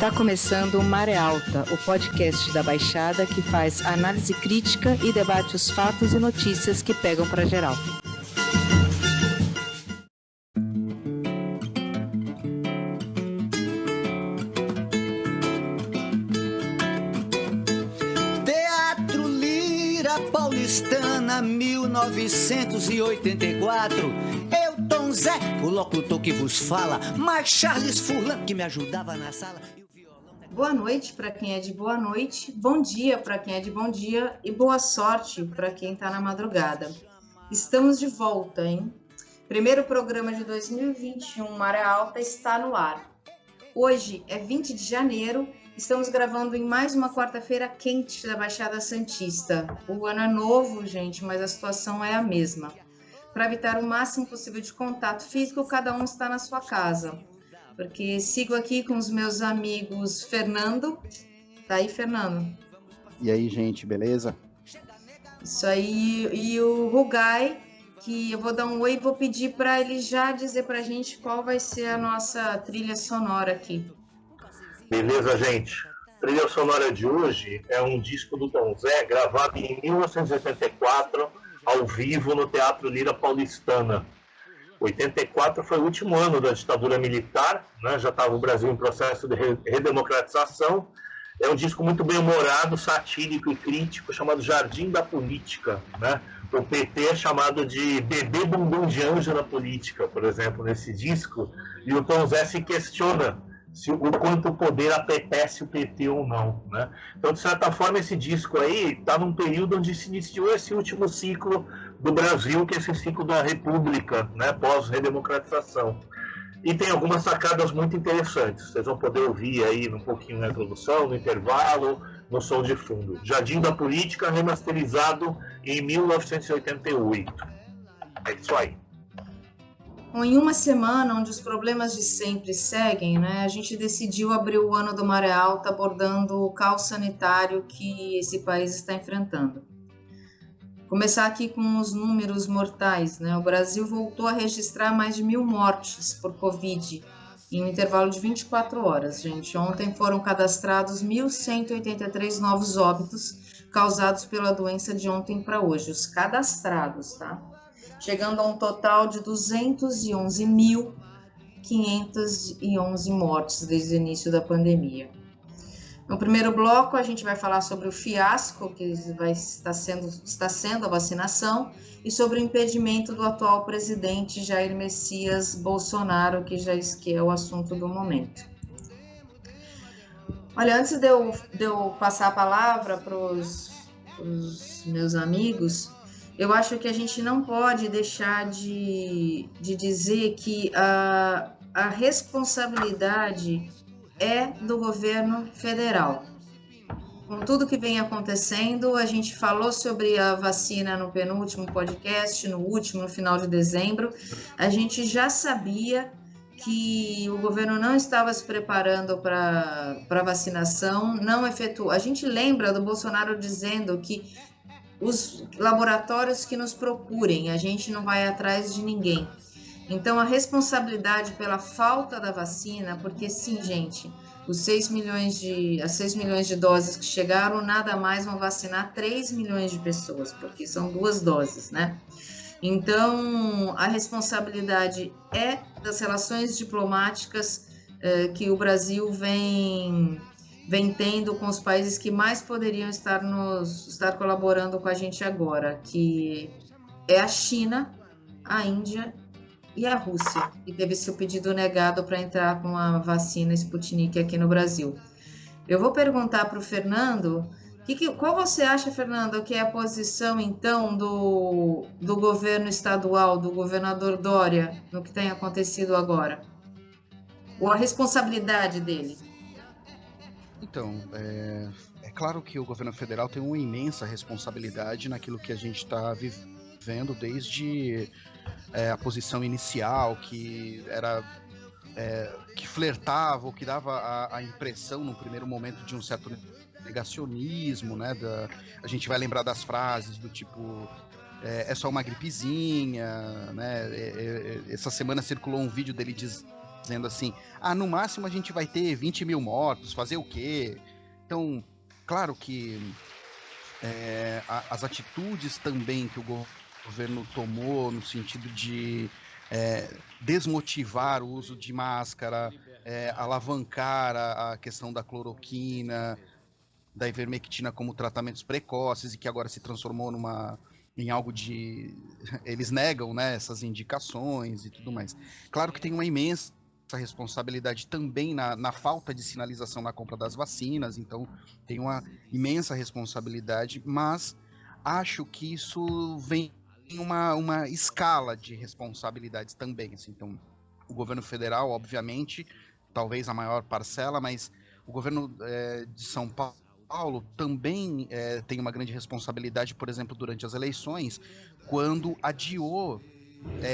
Está começando o Maré Alta, o podcast da Baixada que faz análise crítica e debate os fatos e notícias que pegam pra geral. Teatro Lira Paulistana, 1984. Eu, Tom Zé, o locutor que vos fala, mas Charles Furlan, que me ajudava na sala. Boa noite para quem é de boa noite, bom dia para quem é de bom dia e boa sorte para quem está na madrugada. Estamos de volta, hein? Primeiro programa de 2021, Maré Alta, está no ar. Hoje é 20 de janeiro, estamos gravando em mais uma quarta-feira quente da Baixada Santista. O ano é novo, gente, mas a situação é a mesma. Para evitar o máximo possível de contato físico, cada um está na sua casa. Porque sigo aqui com os meus amigos Fernando. Tá aí, Fernando? E aí, gente, beleza? Isso aí. E o Rugai, que eu vou dar um oi e vou pedir para ele já dizer pra gente qual vai ser a nossa trilha sonora aqui. Beleza, gente? A trilha sonora de hoje é um disco do Tom Zé, gravado em 1984, ao vivo no Teatro Lira Paulistana. 84 foi o último ano da ditadura militar, né? Já estava o Brasil em processo de redemocratização. É um disco muito bem-humorado, satírico e crítico, chamado Jardim da Política, né? O PT é chamado de bebê bumbum de anjo na política, por exemplo, nesse disco, e o Tom Zé se questiona o quanto o poder apetece o PT ou não, né? Então, de certa forma, esse disco aí está num período onde se iniciou esse último ciclo do Brasil, que é esse ciclo da República, né, pós-redemocratização. E tem algumas sacadas muito interessantes. Vocês vão poder ouvir aí um pouquinho na introdução, no intervalo, no som de fundo. Jardim da Política, remasterizado em 1988. É isso aí. Bom, em uma semana onde os problemas de sempre seguem, né, a gente decidiu abrir o ano do Maré Alta abordando o caos sanitário que esse país está enfrentando. Começar aqui com os números mortais, né? O Brasil voltou a registrar mais de 1.000 mortes por Covid em um intervalo de 24 horas, gente. Ontem foram cadastrados 1.183 novos óbitos causados pela doença de ontem para hoje, os cadastrados, tá? Chegando a um total de 211.511 mortes desde o início da pandemia. No primeiro bloco, a gente vai falar sobre o fiasco que está sendo a vacinação e sobre o impedimento do atual presidente Jair Messias Bolsonaro, que é o assunto do momento. Olha, antes de eu passar a palavra para os meus amigos, eu acho que a gente não pode deixar de dizer que a responsabilidade é do governo federal. Com tudo que vem acontecendo, a gente falou sobre a vacina no penúltimo podcast, no último, no final de dezembro. A gente já sabia que o governo não estava se preparando para a vacinação, não efetuou. A gente lembra do Bolsonaro dizendo que os laboratórios que nos procurem, a gente não vai atrás de ninguém. Então, a responsabilidade pela falta da vacina, porque sim, gente, as 6 milhões de doses que chegaram, nada mais vão vacinar 3 milhões de pessoas, porque são 2 doses, né? Então, a responsabilidade é das relações diplomáticas que o Brasil vem tendo com os países que mais poderiam estar colaborando com a gente agora, que é a China, a Índia e a Rússia, que teve seu pedido negado para entrar com a vacina Sputnik aqui no Brasil. Eu vou perguntar para o Fernando, qual você acha, Fernando, que é a posição, então, do governo estadual, do governador Dória, no que tem acontecido agora? Ou a responsabilidade dele? Então, é claro que o governo federal tem uma imensa responsabilidade naquilo que a gente está vivendo desde a posição inicial, que era que flertava ou que dava a impressão no primeiro momento de um certo negacionismo, né? A gente vai lembrar das frases do tipo é só uma gripezinha, né? Essa semana circulou um vídeo dele dizendo assim, no máximo a gente vai ter 20 mil mortos, fazer o quê? Então, claro que as atitudes também que o governo tomou no sentido de desmotivar o uso de máscara, alavancar a questão da cloroquina, da ivermectina como tratamentos precoces e que agora se transformou em algo de... Eles negam, né, essas indicações e tudo mais. Claro que tem uma imensa responsabilidade também na falta de sinalização na compra das vacinas, então tem uma imensa responsabilidade, mas acho que isso vem em uma escala de responsabilidades também. Assim. Então, o governo federal, obviamente, talvez a maior parcela, mas o governo de São Paulo também tem uma grande responsabilidade, por exemplo, durante as eleições, quando adiou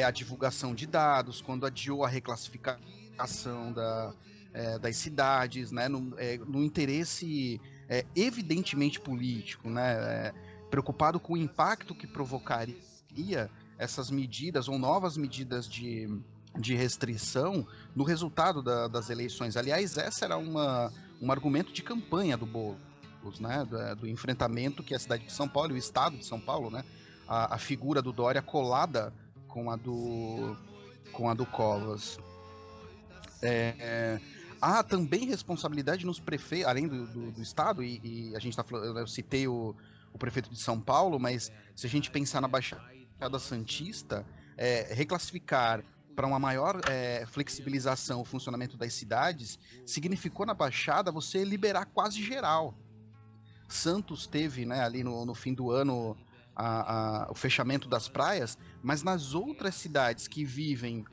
a divulgação de dados, quando adiou a reclassificação das cidades, né, no interesse evidentemente político, né, preocupado com o impacto que provocaria essas medidas ou novas medidas de restrição no resultado das eleições. Aliás, esse era um argumento de campanha do Boulos, né, do enfrentamento que a cidade de São Paulo e o estado de São Paulo, né, a figura do Dória colada com a do Covas. Há também responsabilidade nos prefeitos, além do estado, e a gente está falando, eu citei o prefeito de São Paulo, mas se a gente pensar na Baixada Santista, reclassificar para uma maior flexibilização o funcionamento das cidades significou na Baixada você liberar quase geral. Santos teve, né, ali no fim do ano o fechamento das praias, mas nas outras cidades que vivem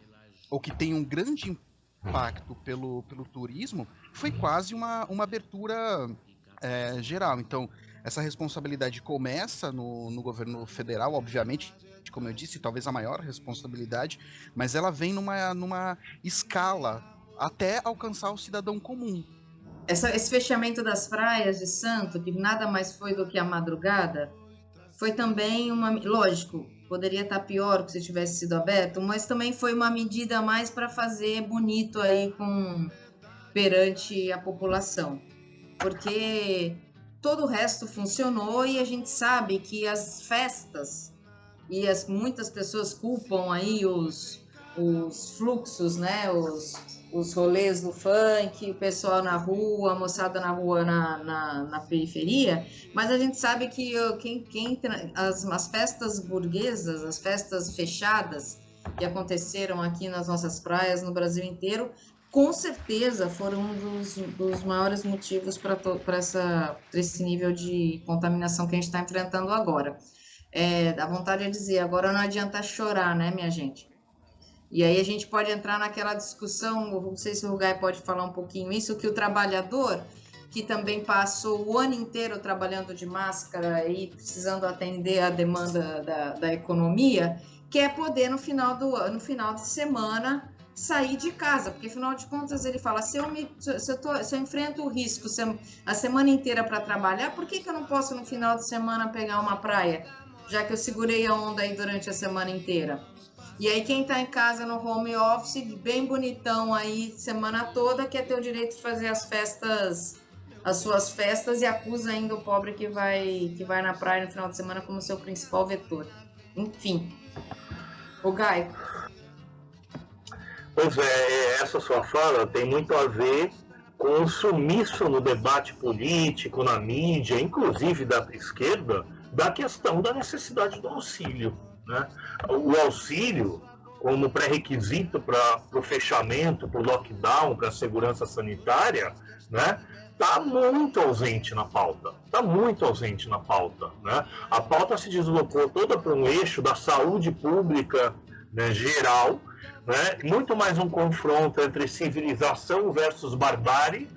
ou que têm um grande impacto pelo turismo, foi quase uma abertura geral. Então, essa responsabilidade começa no governo federal, obviamente, como eu disse, talvez a maior responsabilidade, mas ela vem numa escala até alcançar o cidadão comum. Esse fechamento das praias de Santo, que nada mais foi do que a madrugada, foi também lógico, poderia estar pior que se tivesse sido aberto, mas também foi uma medida a mais para fazer bonito aí perante a população, porque todo o resto funcionou e a gente sabe que as festas e muitas pessoas culpam aí os fluxos, né, os rolês do funk, o pessoal na rua, a moçada na rua na periferia, mas a gente sabe que as festas burguesas, as festas fechadas que aconteceram aqui nas nossas praias, no Brasil inteiro, com certeza foram um dos maiores motivos para esse nível de contaminação que a gente está enfrentando agora. Dá vontade de dizer, agora não adianta chorar, né, minha gente? E aí a gente pode entrar naquela discussão, não sei se o Rugai pode falar um pouquinho isso, que o trabalhador, que também passou o ano inteiro trabalhando de máscara e precisando atender a demanda da economia, quer poder no final de semana sair de casa, porque afinal de contas ele fala, se eu enfrento o risco a semana inteira para trabalhar, por que eu não posso no final de semana pegar uma praia, já que eu segurei a onda aí durante a semana inteira? E aí quem está em casa no home office, bem bonitão aí, semana toda, quer ter o direito de fazer as suas festas e acusa ainda o pobre que vai na praia no final de semana como seu principal vetor. Enfim. O Gai. Pois essa sua fala tem muito a ver com o sumiço no debate político, na mídia, inclusive da esquerda, da questão da necessidade do auxílio. Né? O auxílio, como pré-requisito para o fechamento, para o lockdown, para a segurança sanitária, né? Está muito ausente na pauta. Está muito ausente na pauta. Né? A pauta se deslocou toda para um eixo da saúde pública, né, geral, né? Muito mais um confronto entre civilização versus barbárie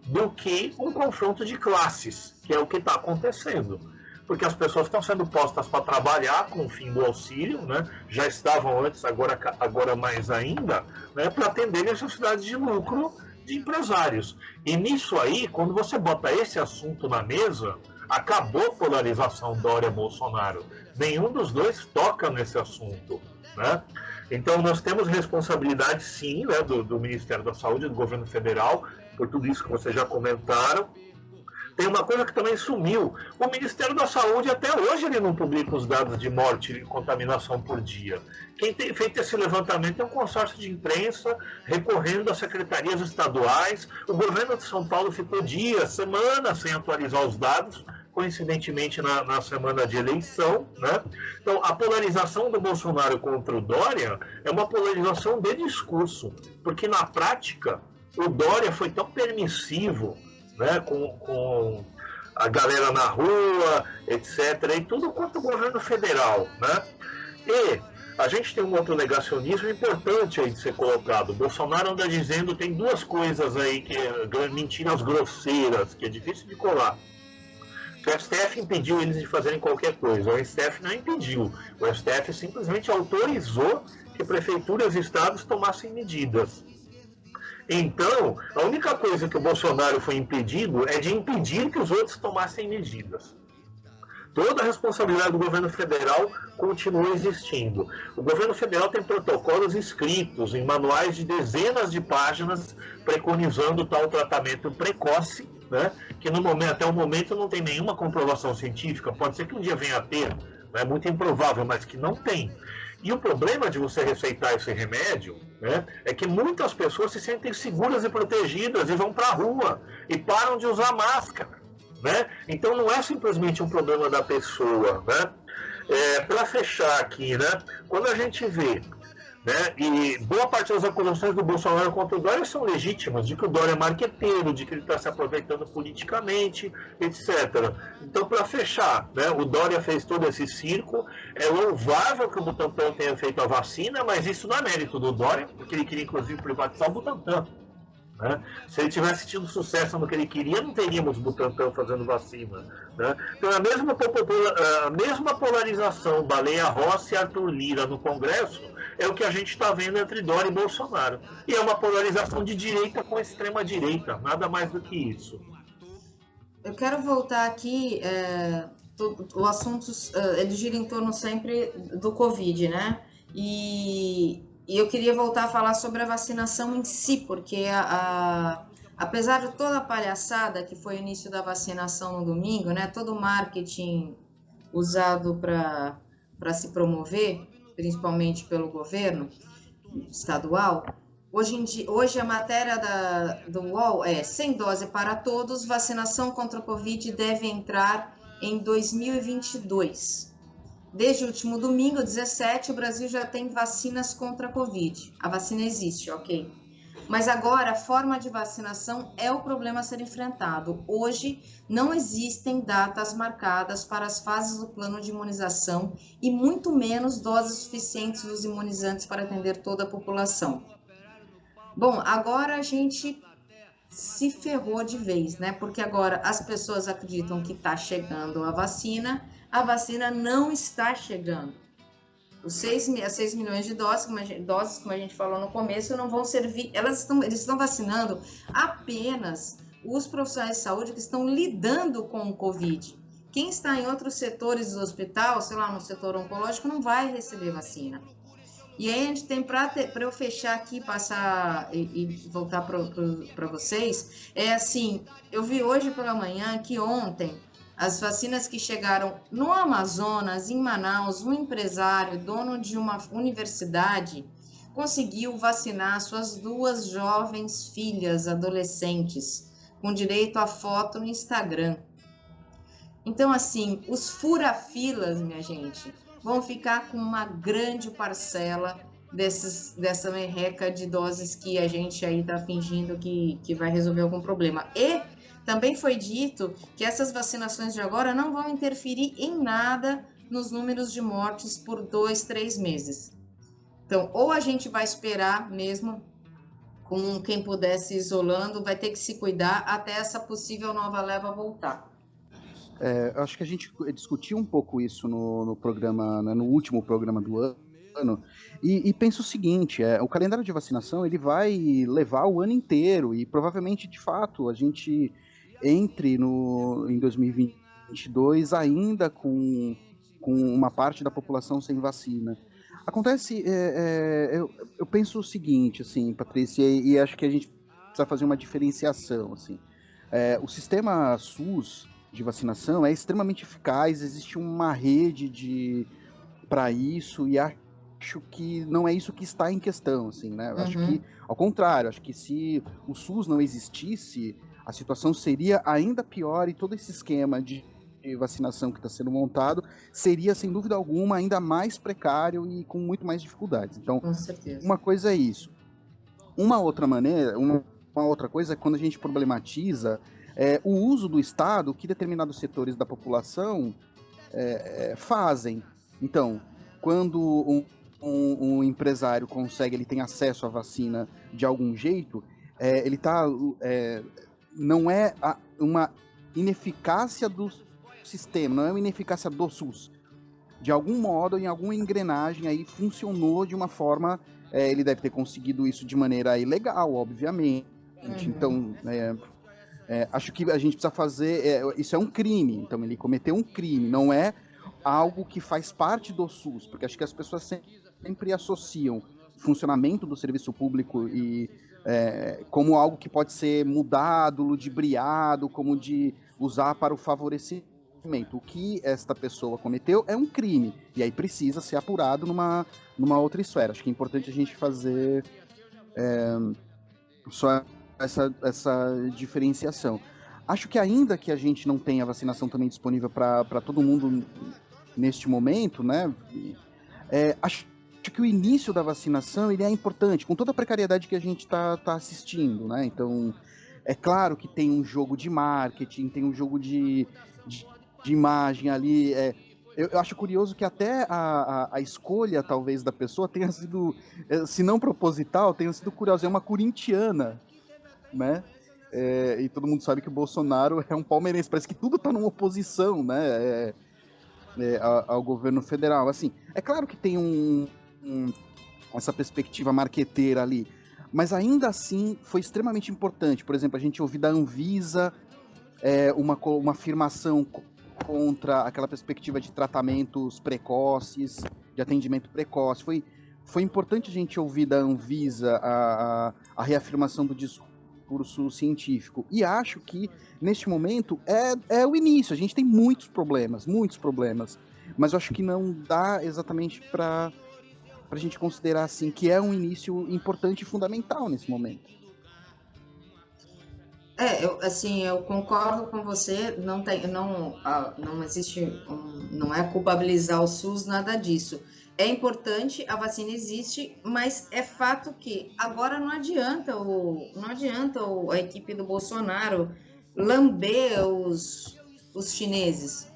do que um confronto de classes, que é o que está acontecendo. Porque as pessoas estão sendo postas para trabalhar com o fim do auxílio, né? Já estavam antes, agora mais ainda, né? Para atender necessidades de lucro de empresários. E nisso aí, quando você bota esse assunto na mesa, acabou a polarização Dória-Bolsonaro. Nenhum dos dois toca nesse assunto, né? Então, nós temos responsabilidade, sim, né, do Ministério da Saúde, do governo federal, por tudo isso que vocês já comentaram. Tem uma coisa que também sumiu. O Ministério da Saúde, até hoje, ele não publica os dados de morte e contaminação por dia. Quem tem feito esse levantamento é um consórcio de imprensa, recorrendo às secretarias estaduais. O governo de São Paulo ficou dias, semanas, sem atualizar os dados, coincidentemente na semana de eleição, né? Então, a polarização do Bolsonaro contra o Dória é uma polarização de discurso, porque na prática o Dória foi tão permissivo, né, com a galera na rua, etc., e tudo quanto o governo federal, né? E a gente tem um outro negacionismo importante aí de ser colocado. O Bolsonaro anda dizendo, tem duas coisas aí, que mentiras grosseiras, que é difícil de colar. O STF impediu eles de fazerem qualquer coisa. O STF não impediu. O STF simplesmente autorizou que prefeituras e estados tomassem medidas. Então, a única coisa que o Bolsonaro foi impedido é de impedir que os outros tomassem medidas. Toda a responsabilidade do governo federal continua existindo. O governo federal tem protocolos escritos em manuais de dezenas de páginas preconizando tal tratamento precoce, né, que até o momento não tem nenhuma comprovação científica. Pode ser que um dia venha a ter, é muito improvável, mas que não tem. E o problema de você receitar esse remédio, né, é que muitas pessoas se sentem seguras e protegidas e vão para a rua e param de usar máscara, né? Então não é simplesmente um problema da pessoa, né? Para fechar aqui, né, quando a gente vê, né, e boa parte das acusações do Bolsonaro contra o Dória são legítimas, de que o Dória é marqueteiro, de que ele está se aproveitando politicamente, etc. Então, para fechar, né, o Dória fez todo esse circo, é louvável que o Butantan tenha feito a vacina, mas isso não é mérito do Dória, porque ele queria, inclusive, privatizar o Butantan. Né? Se ele tivesse tido sucesso no que ele queria, não teríamos Butantan fazendo vacina. Né? Então, a mesma polarização Baleia Rossi e Arthur Lira no Congresso é o que a gente está vendo entre Dória e Bolsonaro. E é uma polarização de direita com extrema-direita, nada mais do que isso. Eu quero voltar aqui, o assunto ele gira em torno sempre do Covid, né? E eu queria voltar a falar sobre a vacinação em si, porque apesar de toda a palhaçada que foi o início da vacinação no domingo, né? Todo o marketing usado para se promover, principalmente pelo governo estadual, hoje a matéria do UOL é: sem dose para todos, vacinação contra o Covid deve entrar em 2022. Desde o último domingo, 17, o Brasil já tem vacinas contra a Covid. A vacina existe, ok. Mas agora a forma de vacinação é o problema a ser enfrentado. Hoje não existem datas marcadas para as fases do plano de imunização e muito menos doses suficientes dos imunizantes para atender toda a população. Bom, agora a gente se ferrou de vez, né? Porque agora as pessoas acreditam que está chegando a vacina não está chegando. Os 6 milhões de doses, como a gente falou no começo, não vão servir. Eles estão vacinando apenas os profissionais de saúde que estão lidando com o Covid. Quem está em outros setores do hospital, sei lá, no setor oncológico, não vai receber vacina. E aí a gente tem, para eu fechar aqui, passar e voltar para vocês, é assim, eu vi hoje pela manhã que ontem as vacinas que chegaram no Amazonas, em Manaus, um empresário, dono de uma universidade, conseguiu vacinar suas 2 jovens filhas adolescentes, com direito a foto no Instagram. Então, assim, os fura-filas, minha gente, vão ficar com uma grande parcela dessa merreca de doses que a gente aí está fingindo que vai resolver algum problema. E também foi dito que essas vacinações de agora não vão interferir em nada nos números de mortes por 2, 3 meses. Então, ou a gente vai esperar mesmo, com quem puder se isolando, vai ter que se cuidar até essa possível nova leva voltar. Acho que a gente discutiu um pouco isso no programa, né, no último programa do ano, e penso o seguinte: o calendário de vacinação ele vai levar o ano inteiro, e provavelmente, de fato, a gente entre em 2022 ainda com uma parte da população sem vacina. Acontece, eu penso o seguinte, assim, Patrícia, e acho que a gente precisa fazer uma diferenciação, assim. O sistema SUS de vacinação é extremamente eficaz, existe uma rede para isso, e acho que não é isso que está em questão, assim, né? Eu acho que, ao contrário, acho que se o SUS não existisse, a situação seria ainda pior e todo esse esquema de vacinação que está sendo montado seria, sem dúvida alguma, ainda mais precário e com muito mais dificuldades. Então, Com certeza. uma coisa é isso. Uma outra coisa é quando a gente problematiza o uso do Estado que determinados setores da população fazem. Então, quando um empresário consegue, ele tem acesso à vacina de algum jeito, ele tá, não é uma ineficácia do sistema, não é uma ineficácia do SUS. De algum modo, em alguma engrenagem aí, funcionou de uma forma, ele deve ter conseguido isso de maneira ilegal, obviamente. Então, acho que a gente precisa fazer, isso é um crime, então ele cometeu um crime, não é algo que faz parte do SUS, porque acho que as pessoas sempre associam o funcionamento do serviço público e como algo que pode ser mudado, ludibriado, como de usar para o favorecimento. O que esta pessoa cometeu é um crime, e aí precisa ser apurado numa outra esfera. Acho que é importante a gente fazer só essa diferenciação. Acho que ainda que a gente não tenha vacinação também disponível para todo mundo neste momento, né? Acho que o início da vacinação ele é importante, com toda a precariedade que a gente está assistindo, né? Então, é claro que tem um jogo de marketing, tem um jogo de imagem ali. Eu acho curioso que até a escolha, talvez, da pessoa tenha sido, se não proposital, tenha sido curiosa. É uma corintiana, né? E todo mundo sabe que o Bolsonaro é um palmeirense. Parece que tudo está numa oposição, né? Ao governo federal. Assim, é claro que tem essa perspectiva marqueteira ali, mas ainda assim foi extremamente importante. Por exemplo, a gente ouvir da Anvisa uma afirmação contra aquela perspectiva de tratamentos precoces, de atendimento precoce. Foi importante a gente ouvir da Anvisa a reafirmação do discurso científico. E acho que, neste momento, é o início. A gente tem muitos problemas, mas eu acho que não dá exatamente para a gente considerar assim que é um início importante e fundamental nesse momento. Eu concordo com você, não existe, não é culpabilizar o SUS, nada disso. É importante, a vacina existe, mas é fato que agora não adianta a equipe do Bolsonaro lamber os chineses.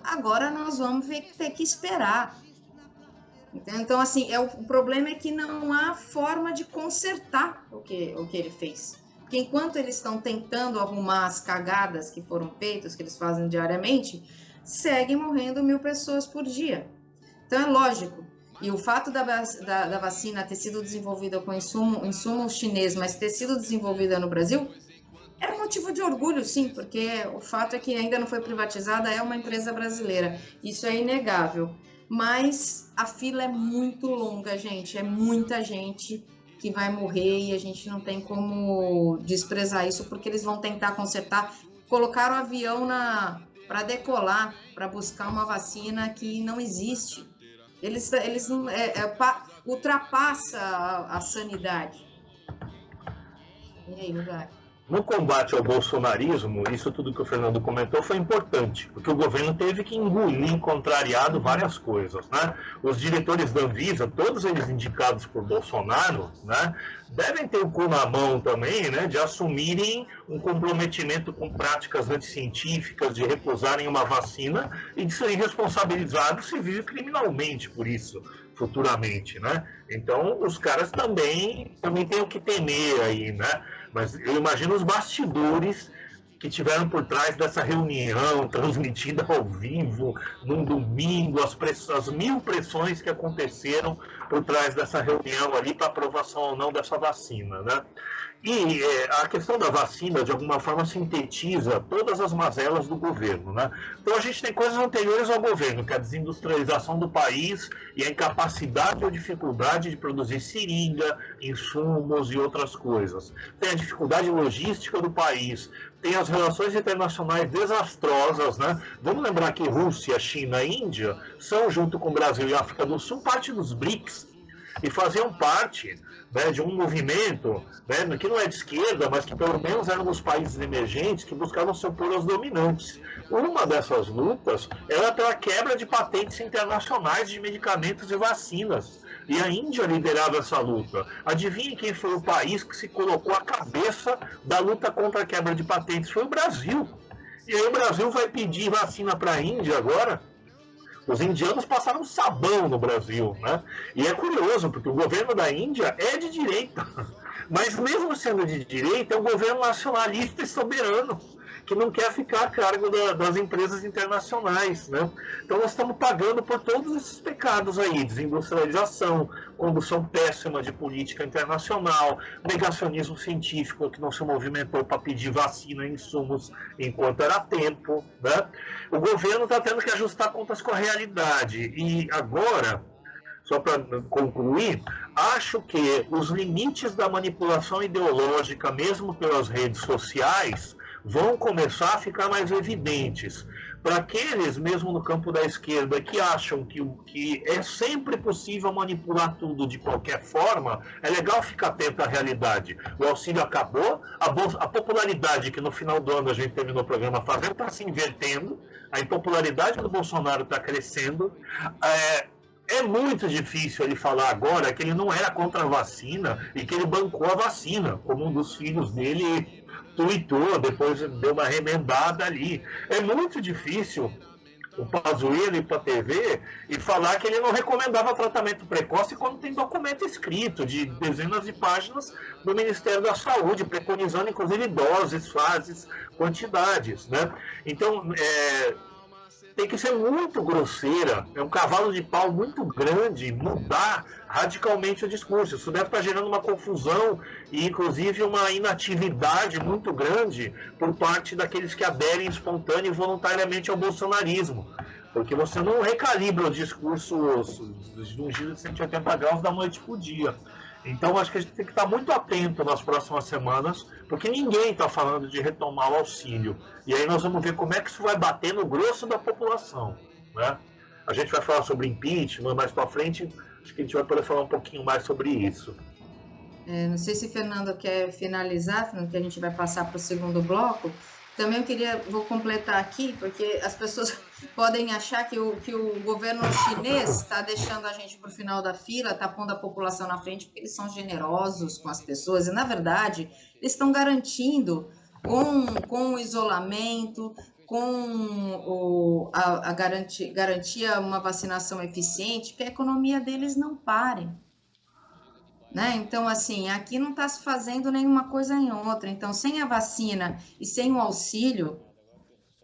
Agora nós vamos ter que esperar. Então, assim, o problema é que não há forma de consertar o que ele fez. Porque enquanto eles estão tentando arrumar as cagadas que foram feitas, que eles fazem diariamente, seguem morrendo 1.000 pessoas por dia. Então é lógico. E o fato da vacina ter sido desenvolvida com insumo chinês, mas ter sido desenvolvida no Brasil, é motivo de orgulho, sim, porque o fato é que ainda não foi privatizada, é uma empresa brasileira. Isso é inegável. Mas a fila é muito longa, gente. É muita gente que vai morrer e a gente não tem como desprezar isso, porque eles vão tentar consertar. Colocaram o avião para decolar, para buscar uma vacina que não existe. Eles ultrapassa a sanidade. E aí, lugar? No combate ao bolsonarismo, isso tudo que o Fernando comentou foi importante, porque o governo teve que engolir, contrariado várias coisas, né? Os diretores da Anvisa, todos eles indicados por Bolsonaro, né, devem ter o cu na mão também, né, de assumirem um comprometimento com práticas anticientíficas, de recusarem uma vacina e de serem responsabilizados civil e criminalmente por isso, futuramente, né? Então, os caras também têm o que temer aí, né? Mas eu imagino os bastidores que tiveram por trás dessa reunião, transmitida ao vivo, num domingo, as 1.000 pressões que aconteceram por trás dessa reunião ali para aprovação ou não dessa vacina, né? E a questão da vacina, de alguma forma, sintetiza todas as mazelas do governo, né? Então a gente tem coisas anteriores ao governo, que é a desindustrialização do país e a incapacidade ou dificuldade de produzir seringa, insumos e outras coisas. Tem a dificuldade logística do país, tem as relações internacionais desastrosas, né? Vamos lembrar que Rússia, China e Índia são, junto com o Brasil e África do Sul, parte dos BRICS, e faziam parte, né, de um movimento, né, que não é de esquerda, mas que pelo menos era um dos países emergentes que buscavam se opor aos dominantes. Uma dessas lutas era pela quebra de patentes internacionais de medicamentos e vacinas. E a Índia liderava essa luta. Adivinhe quem foi o país que se colocou à cabeça da luta contra a quebra de patentes? Foi o Brasil. E aí o Brasil vai pedir vacina para a Índia agora? Os indianos passaram sabão no Brasil, né? E é curioso, porque o governo da Índia é de direita. Mas mesmo sendo de direita, é um governo nacionalista e soberano, que não quer ficar a cargo das empresas internacionais, né? Então nós estamos pagando por todos esses pecados aí, desindustrialização, condução péssima de política internacional, negacionismo científico que não se movimentou para pedir vacina e insumos enquanto era tempo, né? O governo está tendo que ajustar contas com a realidade e agora, só para concluir, acho que os limites da manipulação ideológica, mesmo pelas redes sociais, vão começar a ficar mais evidentes. Para aqueles, mesmo no campo da esquerda, que acham que é sempre possível manipular tudo de qualquer forma, é legal ficar atento à realidade. O auxílio acabou, a popularidade que no final do ano a gente terminou o programa fazendo está se invertendo, a impopularidade do Bolsonaro está crescendo. É muito difícil ele falar agora que ele não era contra a vacina e que ele bancou a vacina, como um dos filhos dele tuitou, depois deu uma remendada ali. É muito difícil o Pazuello ir para a TV e falar que ele não recomendava tratamento precoce quando tem documento escrito de dezenas de páginas do Ministério da Saúde, preconizando inclusive doses, fases, quantidades, né? Então, tem que ser muito grosseira, é um cavalo de pau muito grande, mudar radicalmente o discurso. Isso deve estar gerando uma confusão e, inclusive, uma inatividade muito grande por parte daqueles que aderem espontâneo e voluntariamente ao bolsonarismo. Porque você não recalibra o discurso de um giro de 180 graus da noite para o dia. Então, acho que a gente tem que estar muito atento nas próximas semanas, porque ninguém está falando de retomar o auxílio. E aí nós vamos ver como é que isso vai bater no grosso da população, né? A gente vai falar sobre impeachment mais para frente, acho que a gente vai poder falar um pouquinho mais sobre isso. Não sei se o Fernando quer finalizar, Fernando, que a gente vai passar para o segundo bloco. Também vou completar aqui, porque as pessoas podem achar que o governo chinês está deixando a gente para o final da fila, está pondo a população na frente, porque eles são generosos com as pessoas, e na verdade eles estão garantindo, com o isolamento, com a garantia uma vacinação eficiente, que a economia deles não pare. Né? Então, assim, aqui não está se fazendo nenhuma coisa em outra. Então, sem a vacina e sem o auxílio,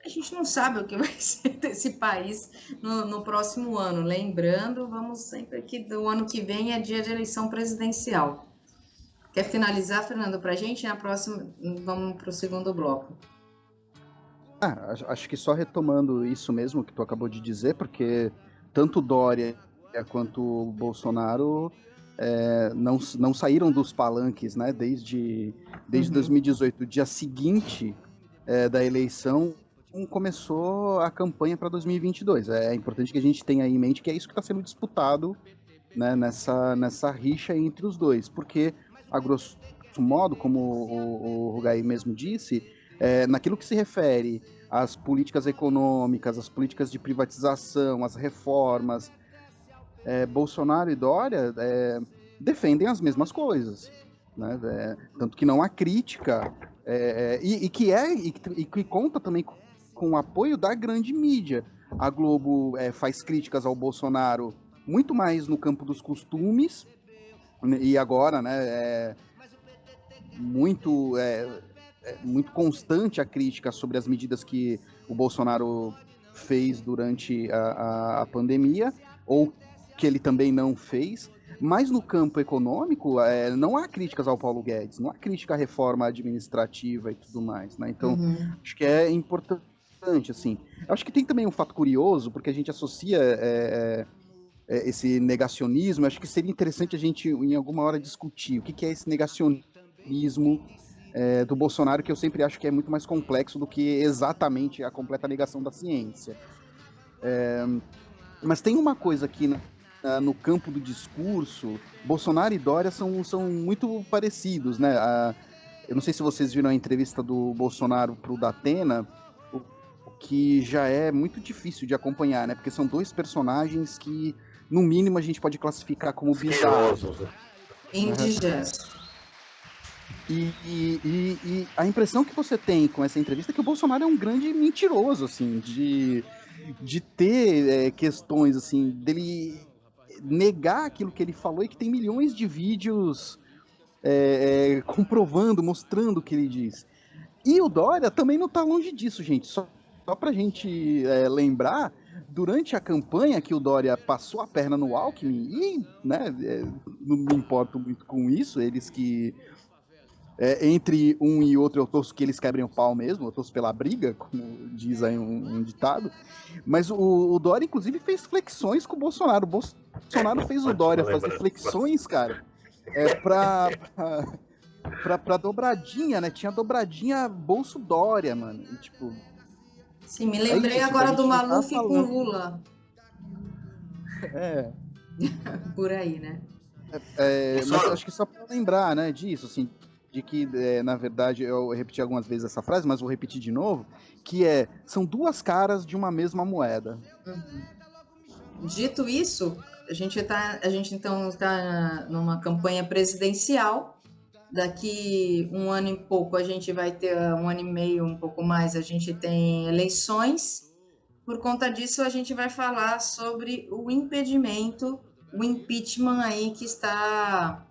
a gente não sabe o que vai ser desse país no próximo ano. Lembrando, vamos sempre que do ano que vem é dia de eleição presidencial. Quer finalizar, Fernando, para a gente? Na próxima, vamos para o segundo bloco. Acho que só retomando isso mesmo que tu acabou de dizer, porque tanto Dória quanto o Bolsonaro não saíram dos palanques, né, desde 2018. O dia seguinte da eleição começou a campanha para 2022. É importante que a gente tenha em mente que é isso que está sendo disputado, né, nessa rixa entre os dois, porque, a grosso modo, como o Rugai mesmo disse, naquilo que se refere às políticas econômicas, às políticas de privatização, às reformas, Bolsonaro e Dória defendem as mesmas coisas, né? Tanto que não há crítica, e que conta também com o apoio da grande mídia. A Globo faz críticas ao Bolsonaro muito mais no campo dos costumes, e agora, né, muito constante a crítica sobre as medidas que o Bolsonaro fez durante a pandemia, ou que ele também não fez. Mas no campo econômico, não há críticas ao Paulo Guedes, não há crítica à reforma administrativa e tudo mais, né? Então, acho que é importante, assim. Acho que tem também um fato curioso, porque a gente associa esse negacionismo. Acho que seria interessante a gente, em alguma hora, discutir o que é esse negacionismo do Bolsonaro, que eu sempre acho que é muito mais complexo do que exatamente a completa negação da ciência. Mas tem uma coisa aqui no campo do discurso. Bolsonaro e Dória são muito parecidos, né? Eu não sei se vocês viram a entrevista do Bolsonaro pro Datena, o que já é muito difícil de acompanhar, né? Porque são dois personagens que, no mínimo, a gente pode classificar como bizarros. Indigesto. E a impressão que você tem com essa entrevista é que o Bolsonaro é um grande mentiroso, assim, de ter questões, assim, dele negar aquilo que ele falou, e que tem milhões de vídeos comprovando, mostrando o que ele diz. E o Dória também não está longe disso, gente. Só pra gente lembrar, durante a campanha que o Dória passou a perna no Alckmin, e né, não me importo muito com isso, eles que... entre um e outro eu torço que eles quebrem o pau mesmo, eu torço pela briga, como diz aí um ditado. Mas o Dória, inclusive, fez flexões com o Bolsonaro. O Bolsonaro fez o Dória fazer flexões, cara, pra dobradinha, né? Tinha dobradinha bolso Dória, mano. E, tipo... Sim, me lembrei agora do Maluf com Lula. Por aí, né? Mas acho que só pra lembrar, né, disso, assim, de que, na verdade, eu repeti algumas vezes essa frase, mas vou repetir de novo, que são duas caras de uma mesma moeda. Dito isso, a gente então está numa campanha presidencial. Daqui um ano e pouco, a gente vai ter um ano e meio, um pouco mais, a gente tem eleições. Por conta disso, a gente vai falar sobre o impedimento, o impeachment aí que está...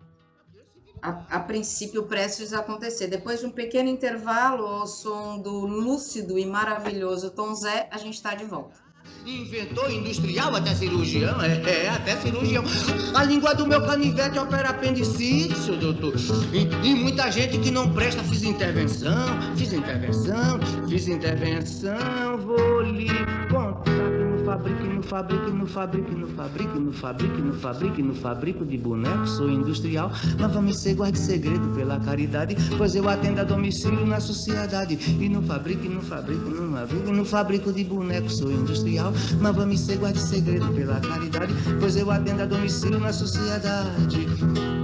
A princípio prestes a acontecer. Depois de um pequeno intervalo, ao som do lúcido e maravilhoso Tom Zé, a gente está de volta. Inventor industrial, até cirurgião, até cirurgião. A língua do meu canivete opera apendicite, seu doutor. E muita gente que não presta, fiz intervenção, vou lhe contar que no fabrico de bonecos, sou industrial, mas vamos ser guarde segredo pela caridade, pois eu atendo a domicílio na sociedade. E no fabrico de bonecos, sou industrial, mas vamos ser guarde segredo pela caridade, pois eu atendo a domicílio na sociedade.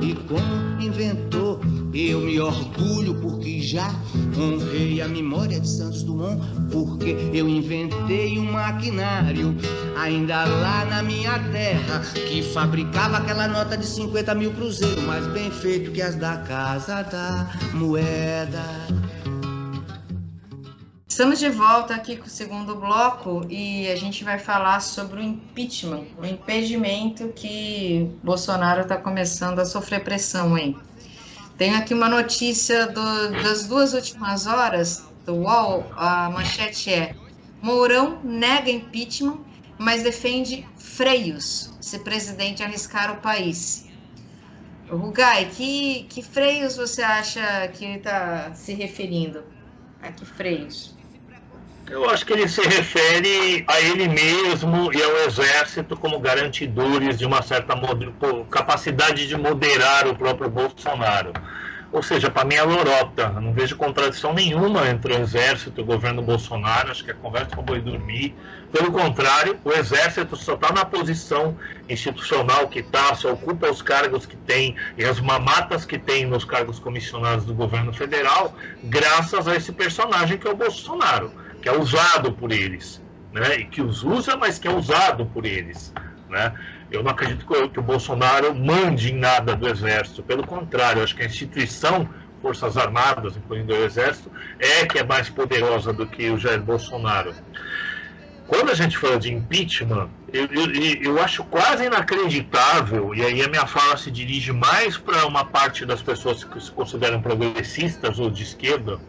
E como inventor, eu me orgulho porque já honrei a memória de Santos Dumont, porque eu inventei um maquinário ainda lá na minha terra, que fabricava aquela nota de 50 mil cruzeiros, mais bem feito que as da Casa da Moeda. Estamos de volta aqui com o segundo bloco e a gente vai falar sobre o impeachment, o impedimento que Bolsonaro está começando a sofrer pressão, hein? Tenho aqui uma notícia das 2 últimas horas do UOL. A manchete é: Mourão nega impeachment, mas defende freios se presidente arriscar o país. Rugai, que freios você acha que ele está se referindo? A que freios? Eu acho que ele se refere a ele mesmo e ao Exército como garantidores de uma certa capacidade de moderar o próprio Bolsonaro. Ou seja, para mim é lorota. Eu não vejo contradição nenhuma entre o Exército e o governo Bolsonaro. Acho que a conversa para boi dormir. Pelo contrário, o Exército só está na posição institucional que está, só ocupa os cargos que tem e as mamatas que tem nos cargos comissionados do governo federal, graças a esse personagem que é o Bolsonaro, que é usado por eles, né? E que os usa, mas que é usado por eles, né? Eu não acredito que o Bolsonaro mande em nada do Exército. Pelo contrário, eu acho que a instituição Forças Armadas, incluindo o Exército, que é mais poderosa do que o Jair Bolsonaro. Quando a gente fala de impeachment, eu acho quase inacreditável, e aí a minha fala se dirige mais para uma parte das pessoas que se consideram progressistas ou de esquerda.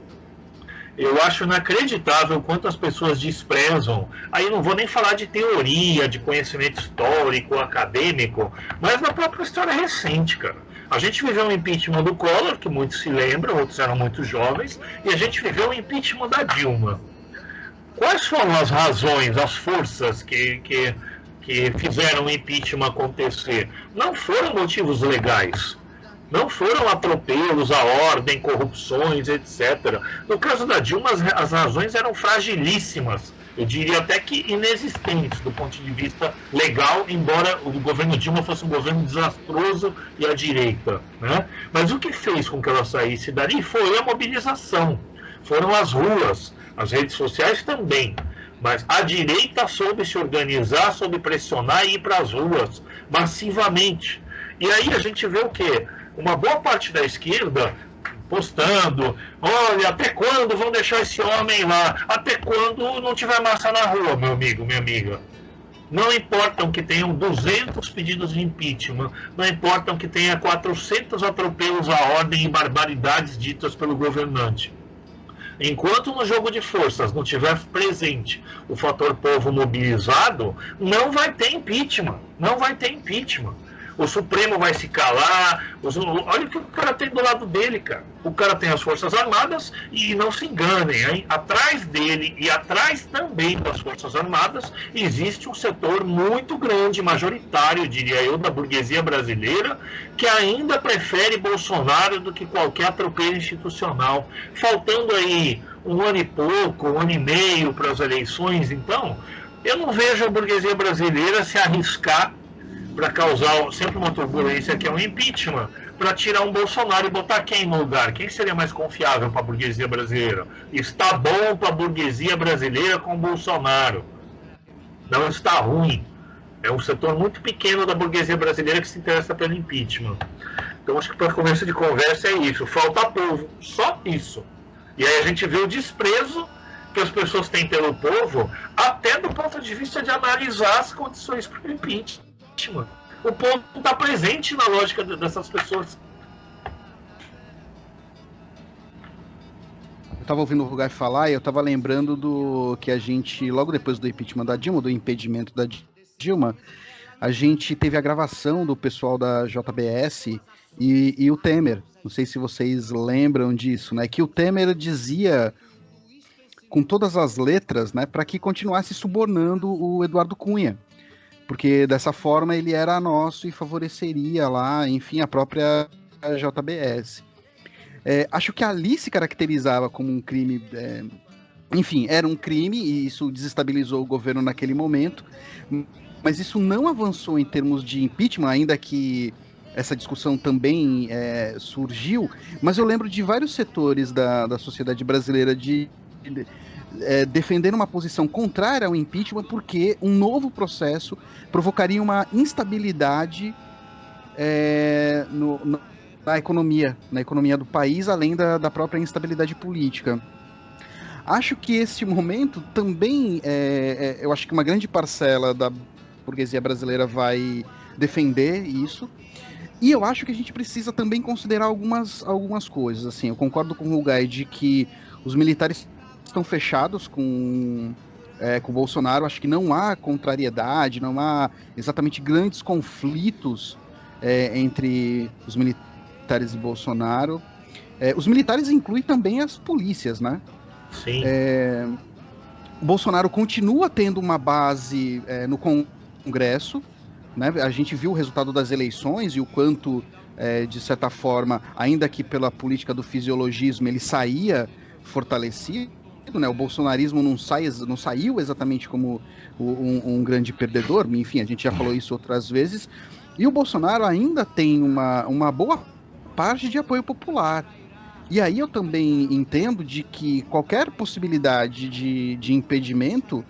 Eu acho inacreditável quanto as pessoas desprezam. Aí não vou nem falar de teoria, de conhecimento histórico, acadêmico, mas na própria história recente, cara. A gente viveu o impeachment do Collor, que muitos se lembram, outros eram muito jovens, e a gente viveu o impeachment da Dilma. Quais foram as razões, as forças que fizeram o impeachment acontecer? Não foram motivos legais. Não foram atropelos à ordem, corrupções, etc. No caso da Dilma, as razões eram fragilíssimas. Eu diria até que inexistentes do ponto de vista legal, embora o governo Dilma fosse um governo desastroso e à direita, né? Mas o que fez com que ela saísse dali foi a mobilização. Foram as ruas, as redes sociais também. Mas a direita soube se organizar, soube pressionar e ir para as ruas massivamente. E aí a gente vê o quê? Uma boa parte da esquerda postando, olha, até quando vão deixar esse homem lá? Até quando não tiver massa na rua, meu amigo, minha amiga? Não importam que tenham 200 pedidos de impeachment, não importam que tenha 400 atropelos à ordem e barbaridades ditas pelo governante. Enquanto no jogo de forças não tiver presente o fator povo mobilizado, não vai ter impeachment, não vai ter impeachment. O Supremo vai se calar. Olha o que o cara tem do lado dele, cara. O cara tem as Forças Armadas e não se enganem, hein? Atrás dele e atrás também das Forças Armadas existe um setor muito grande, majoritário, diria eu, da burguesia brasileira, que ainda prefere Bolsonaro do que qualquer atropelo institucional. Faltando aí um ano e pouco, um ano e meio para as eleições, então, eu não vejo a burguesia brasileira se arriscar para causar sempre uma turbulência que é um impeachment, para tirar um Bolsonaro e botar quem no lugar? Quem seria mais confiável para a burguesia brasileira? Está bom para a burguesia brasileira com o Bolsonaro. Não está ruim. É um setor muito pequeno da burguesia brasileira que se interessa pelo impeachment. Então acho que para começo de conversa é isso. Falta povo. Só isso. E aí a gente vê o desprezo que as pessoas têm pelo povo, até do ponto de vista de analisar as condições para o impeachment. O povo está presente na lógica dessas pessoas. Eu estava ouvindo o Rugai falar e eu estava lembrando do que a gente, logo depois do impeachment da Dilma, do impedimento da Dilma, a gente teve a gravação do pessoal da JBS e o Temer. Não sei se vocês lembram disso, né? Que o Temer dizia com todas as letras, né, para que continuasse subornando o Eduardo Cunha. Porque dessa forma ele era nosso e favoreceria lá, enfim, a própria JBS. Acho que ali se caracterizava como um crime, enfim, era um crime e isso desestabilizou o governo naquele momento, mas isso não avançou em termos de impeachment, ainda que essa discussão também surgiu, mas eu lembro de vários setores da sociedade brasileira defendendo uma posição contrária ao impeachment, porque um novo processo provocaria uma instabilidade na economia do país, além da própria instabilidade política. Acho que esse momento também, eu acho que uma grande parcela da burguesia brasileira vai defender isso, e eu acho que a gente precisa também considerar algumas coisas. Assim, eu concordo com o Rugai de que os militares estão fechados com o Bolsonaro. Acho que não há contrariedade, não há exatamente grandes conflitos entre os militares e Bolsonaro. Os militares incluem também as polícias, né? Sim. O Bolsonaro continua tendo uma base no Congresso, né? A gente viu o resultado das eleições e o quanto, de certa forma, ainda que pela política do fisiologismo, ele saía fortalecido. Né? O bolsonarismo não saiu exatamente como um grande perdedor, enfim, a gente já falou isso outras vezes, e o Bolsonaro ainda tem uma boa parte de apoio popular. E aí eu também entendo de que qualquer possibilidade de impedimento,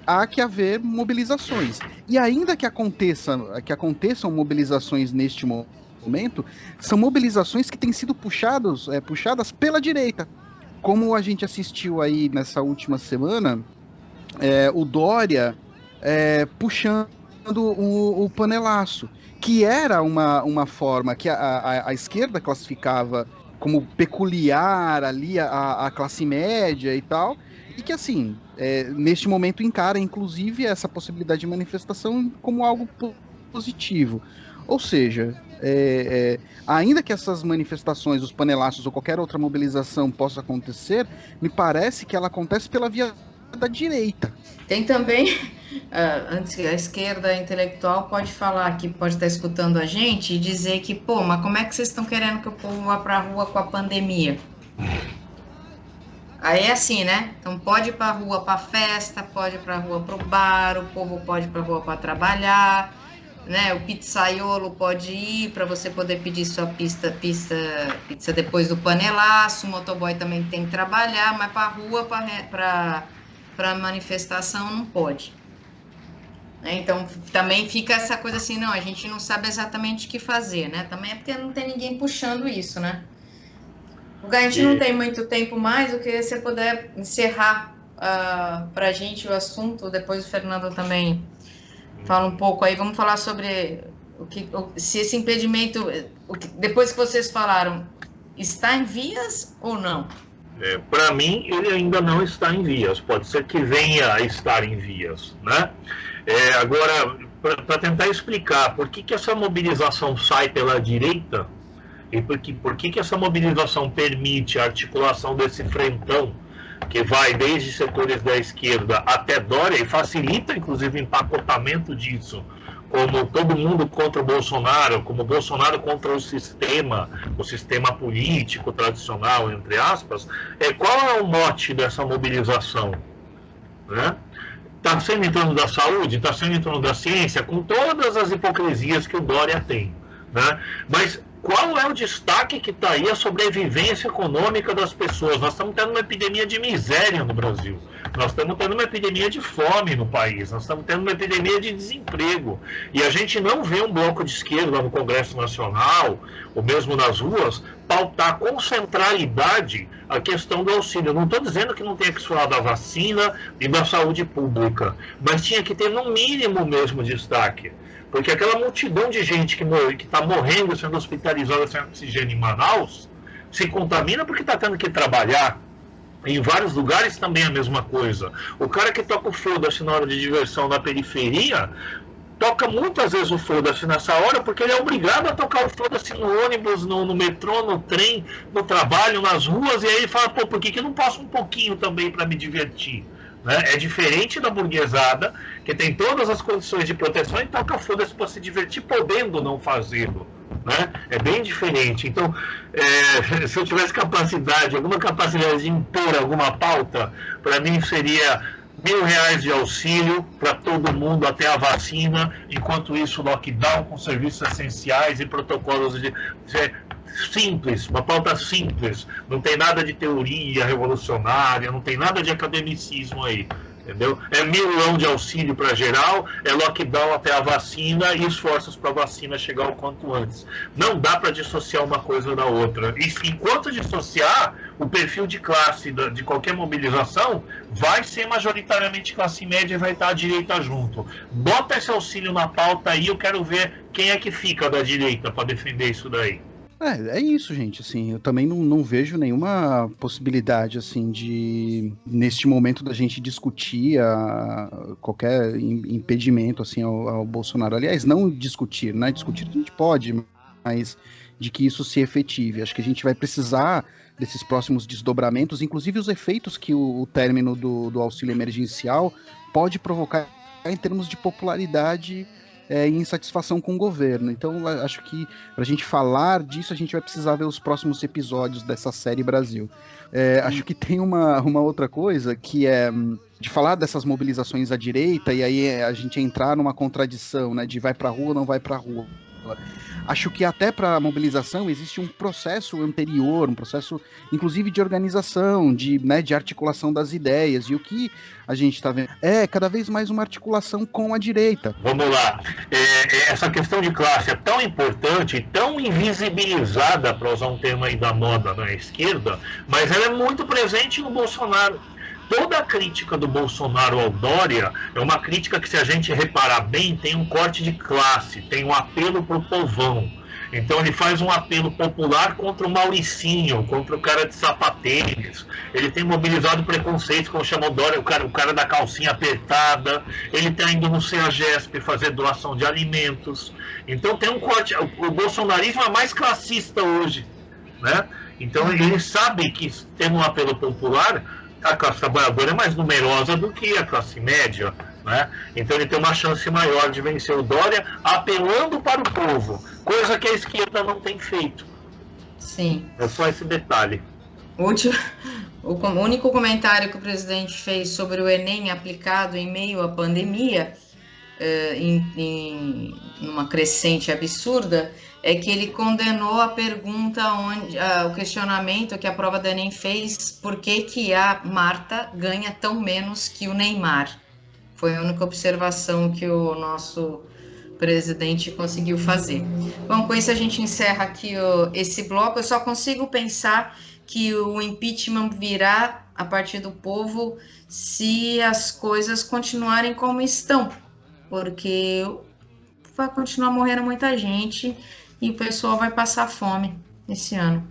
há que haver mobilizações. E ainda que aconteçam mobilizações neste momento, são mobilizações que têm sido puxadas pela direita. Como a gente assistiu aí nessa última semana, o Dória puxando o panelaço, que era uma forma que a esquerda classificava como peculiar ali a classe média e tal, e que, assim, neste momento encara, inclusive, essa possibilidade de manifestação como algo positivo. Ou seja, ainda que essas manifestações, os panelaços ou qualquer outra mobilização possa acontecer, me parece que ela acontece pela via da direita. Tem também, antes a esquerda intelectual pode falar aqui, pode estar escutando a gente e dizer que, pô, mas como é que vocês estão querendo que o povo vá para a rua com a pandemia? Aí é assim, né? Então pode ir para a rua para festa, pode ir para a rua para o bar, o povo pode ir para a rua para trabalhar, né? O pizzaiolo pode ir para você poder pedir sua pizza depois do panelaço, o motoboy também tem que trabalhar, mas para a rua, para manifestação não pode. Então também fica essa coisa assim, não, a gente não sabe exatamente o que fazer, né? Também é porque não tem ninguém puxando isso, né? Porque a gente não tem muito tempo mais, eu queria que você puder encerrar para a gente o assunto, depois o Fernando também fala um pouco aí, vamos falar sobre se esse impedimento, depois que vocês falaram, está em vias ou não? Para mim, ele ainda não está em vias. Pode ser que venha a estar em vias, né? Agora, para tentar explicar por que essa mobilização sai pela direita e por que essa mobilização permite a articulação desse frentão que vai desde setores da esquerda até Dória e facilita, inclusive, o empacotamento disso, como todo mundo contra o Bolsonaro, como Bolsonaro contra o sistema político tradicional, entre aspas, qual é o mote dessa mobilização? Né? Está sendo em torno da saúde, está sendo em torno da ciência, com todas as hipocrisias que o Dória tem. Né? Mas qual é o destaque que está aí a sobrevivência econômica das pessoas? Nós estamos tendo uma epidemia de miséria no Brasil. Nós estamos tendo uma epidemia de fome no país. Nós estamos tendo uma epidemia de desemprego. E a gente não vê um bloco de esquerda no Congresso Nacional, ou mesmo nas ruas, pautar com centralidade a questão do auxílio. Eu não estou dizendo que não tenha que se falar da vacina e da saúde pública, mas tinha que ter no mínimo mesmo destaque. Porque aquela multidão de gente que está morrendo, sendo hospitalizada sem oxigênio em Manaus, se contamina porque está tendo que trabalhar. Em vários lugares também é a mesma coisa. O cara que toca o foda-se na hora de diversão na periferia, toca muitas vezes o foda-se nessa hora porque ele é obrigado a tocar o foda-se no ônibus, no metrô, no trem, no trabalho, nas ruas, e aí ele fala, pô, por que eu não posso um pouquinho também para me divertir? Né? É diferente da burguesada, que tem todas as condições de proteção e toca foda-se para se divertir, podendo não fazê-lo. Né? É bem diferente. Então, se eu tivesse alguma capacidade de impor alguma pauta, para mim seria R$1.000 de auxílio para todo mundo até a vacina, enquanto isso lockdown com serviços essenciais e protocolos de... simples, uma pauta simples, não tem nada de teoria revolucionária, não tem nada de academicismo aí, entendeu? É R$1.000 de auxílio para geral, é lockdown até a vacina e esforços para a vacina chegar o quanto antes. Não dá para dissociar uma coisa da outra. E enquanto dissociar, o perfil de classe de qualquer mobilização vai ser majoritariamente classe média e vai estar a direita junto. Bota esse auxílio na pauta aí, eu quero ver quem é que fica da direita para defender isso daí. É isso, gente, assim, eu também não vejo nenhuma possibilidade, assim, neste momento da gente discutir qualquer impedimento, assim, ao Bolsonaro. Aliás, não discutir, né, discutir a gente pode, mas de que isso se efetive. Acho que a gente vai precisar desses próximos desdobramentos, inclusive os efeitos que o término do auxílio emergencial pode provocar em termos de popularidade e insatisfação com o governo. Então, acho que para a gente falar disso, a gente vai precisar ver os próximos episódios dessa série Brasil. Acho que tem uma outra coisa, que é de falar dessas mobilizações à direita, e aí a gente entrar numa contradição, né, de vai para a rua ou não vai para a rua. Acho que até para a mobilização existe um processo anterior, um processo inclusive de organização, de articulação das ideias, e o que a gente está vendo é cada vez mais uma articulação com a direita. Vamos lá, essa questão de classe é tão importante, tão invisibilizada, para usar um termo aí da moda na esquerda, mas ela é muito presente no Bolsonaro. Toda a crítica do Bolsonaro ao Dória é uma crítica que, se a gente reparar bem, tem um corte de classe, tem um apelo para o povão. Então ele faz um apelo popular contra o Mauricinho, contra o cara de sapatênis. Ele tem mobilizado preconceitos, como chamou Dória, o cara da calcinha apertada. Ele está indo no CEAGESP fazer doação de alimentos. Então tem um corte. O bolsonarismo é mais classista hoje, né? Então ele sabe que, tendo um apelo popular, a classe trabalhadora é mais numerosa do que a classe média, né? Então ele tem uma chance maior de vencer o Dória apelando para o povo, coisa que a esquerda não tem feito. Sim. É só esse detalhe. O único comentário que o presidente fez sobre o Enem aplicado em meio à pandemia, numa crescente absurda, é que ele condenou a pergunta, o questionamento que a prova do Enem fez, por que a Marta ganha tão menos que o Neymar. Foi a única observação que o nosso presidente conseguiu fazer. Bom, com isso a gente encerra aqui esse bloco. Eu só consigo pensar que o impeachment virá a partir do povo se as coisas continuarem como estão, porque vai continuar morrendo muita gente e o pessoal vai passar fome esse ano.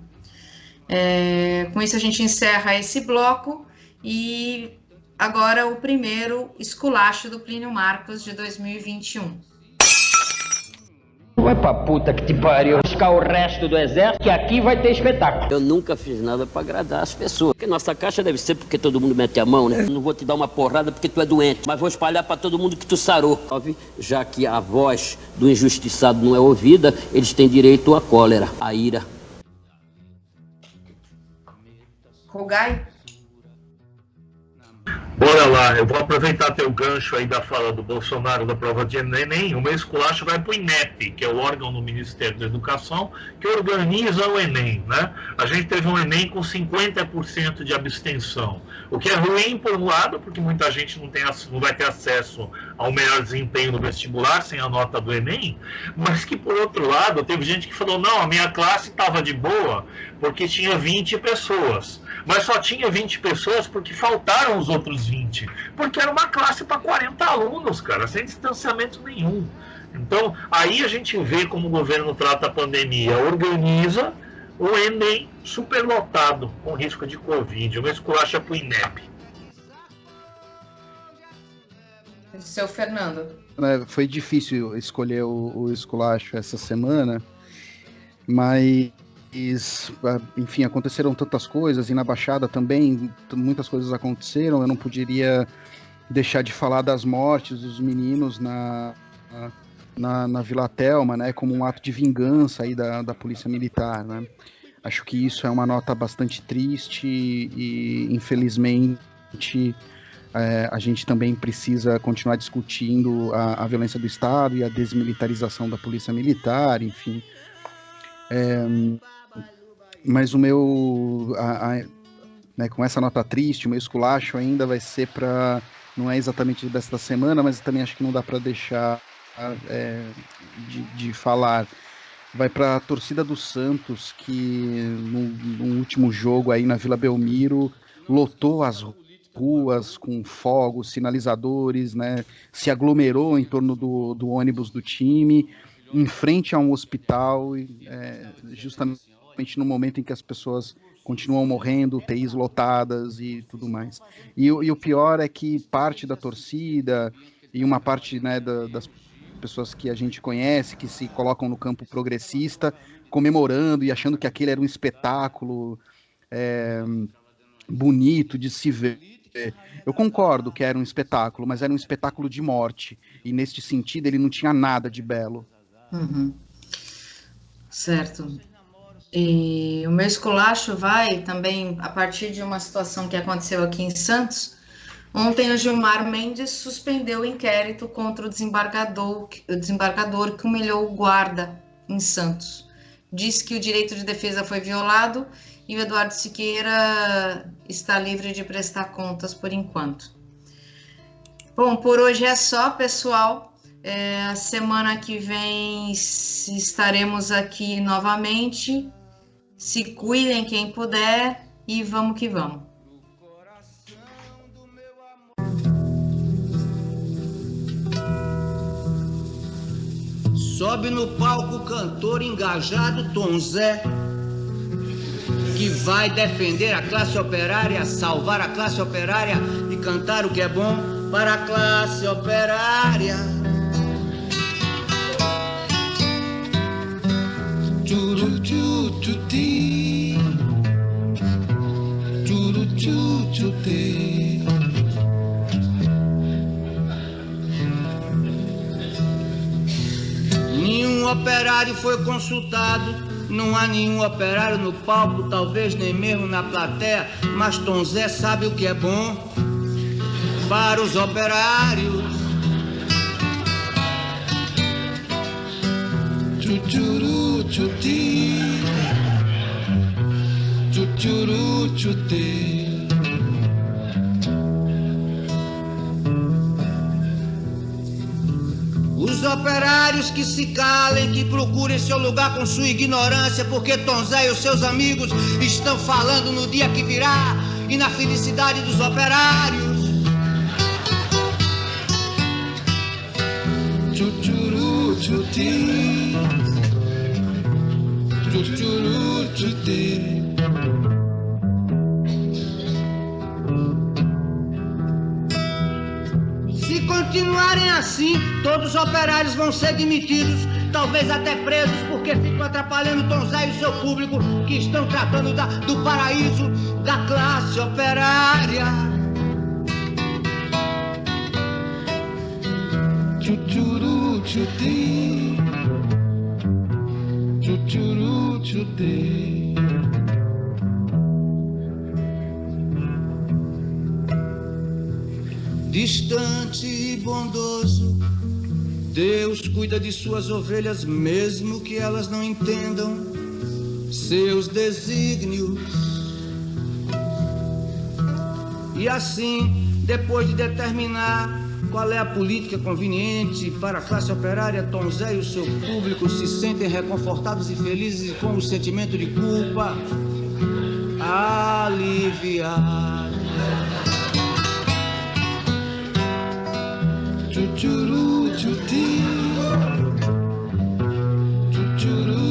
Com isso a gente encerra esse bloco e agora o primeiro esculacho do Plínio Marcos de 2021. Vai pra puta que te pariu, buscar o resto do exército, que aqui vai ter espetáculo. Eu nunca fiz nada pra agradar as pessoas. Porque nossa caixa deve ser porque todo mundo mete a mão, né? Não vou te dar uma porrada porque tu é doente, mas vou espalhar pra todo mundo que tu sarou. Já que a voz do injustiçado não é ouvida, eles têm direito à cólera, à ira. Rugai? Bora lá, eu vou aproveitar teu gancho aí da fala do Bolsonaro da prova de Enem. O meu esculacho vai para o INEP, que é o órgão do Ministério da Educação que organiza o Enem, né? A gente teve um Enem com 50% de abstenção, o que é ruim por um lado, porque muita gente não vai ter acesso ao melhor desempenho no vestibular sem a nota do Enem, mas que por outro lado teve gente que falou, não, a minha classe estava de boa porque tinha 20 pessoas. Mas só tinha 20 pessoas porque faltaram os outros 20. Porque era uma classe para 40 alunos, cara, sem distanciamento nenhum. Então, aí a gente vê como o governo trata a pandemia. Organiza o Enem superlotado, com risco de Covid. Uma esculacha para o INEP. Seu Fernando. Foi difícil escolher o esculacho essa semana, mas... enfim, aconteceram tantas coisas, e na Baixada também muitas coisas aconteceram. Eu não poderia deixar de falar das mortes dos meninos na Vila Telma, né, como um ato de vingança aí da Polícia Militar, né? Acho que isso é uma nota bastante triste e infelizmente a gente também precisa continuar discutindo a violência do Estado e a desmilitarização da Polícia Militar, enfim. Mas o meu, né, com essa nota triste, o meu esculacho ainda vai ser para, não é exatamente desta semana, mas também acho que não dá para deixar de falar. Vai para a torcida do Santos, que no último jogo aí na Vila Belmiro lotou as ruas com fogos, sinalizadores, né, se aglomerou em torno do ônibus do time, em frente a um hospital, justamente no momento em que as pessoas continuam morrendo, UTIs lotadas e tudo mais. E o pior é que parte da torcida e uma parte, né, das pessoas que a gente conhece, que se colocam no campo progressista, comemorando e achando que aquele era um espetáculo bonito de se ver. Eu concordo que era um espetáculo, mas era um espetáculo de morte. E neste sentido ele não tinha nada de belo. Uhum. Certo. E o meu esculacho vai também a partir de uma situação que aconteceu aqui em Santos. Ontem o Gilmar Mendes suspendeu o inquérito contra o desembargador que humilhou o guarda em Santos. Diz que o direito de defesa foi violado e o Eduardo Siqueira está livre de prestar contas por enquanto. Bom, por hoje é só, pessoal. A semana que vem estaremos aqui novamente. Se cuidem quem puder e vamos que vamos. Sobe no palco o cantor engajado Tom Zé, que vai defender a classe operária, salvar a classe operária e cantar o que é bom para a classe operária. Turu-tchu-tchu-ti, turu-tchu-tchu-ti. Nenhum operário foi consultado, não há nenhum operário no palco, talvez nem mesmo na plateia, mas Tom Zé sabe o que é bom para os operários. Tchu-tchu-ru-tchu-ti, tchu-tchu-ru-tchu-ti. Os operários que se calem, que procurem seu lugar com sua ignorância, porque Tom Zé e os seus amigos estão falando no dia que virá e na felicidade dos operários. Tchu-tchu-ru-tchu-ti, tchu-tchu-ru-tchu-ti. Se continuarem assim, todos os operários vão ser demitidos, talvez até presos, porque ficam atrapalhando Tom Zé e o seu público, que estão tratando do paraíso da classe operária. Tchu-tchu-ru-tchu-ti, tchu-tchu-ru-tchu-ti. Distante e bondoso, Deus cuida de suas ovelhas, mesmo que elas não entendam seus desígnios. E assim, depois de determinar qual é a política conveniente para a classe operária, Tom Zé e o seu público se sentem reconfortados e felizes e com o sentimento de culpa aliviado. Tchu-tchu-ru-tchu-ti, tchu-tchu-ru.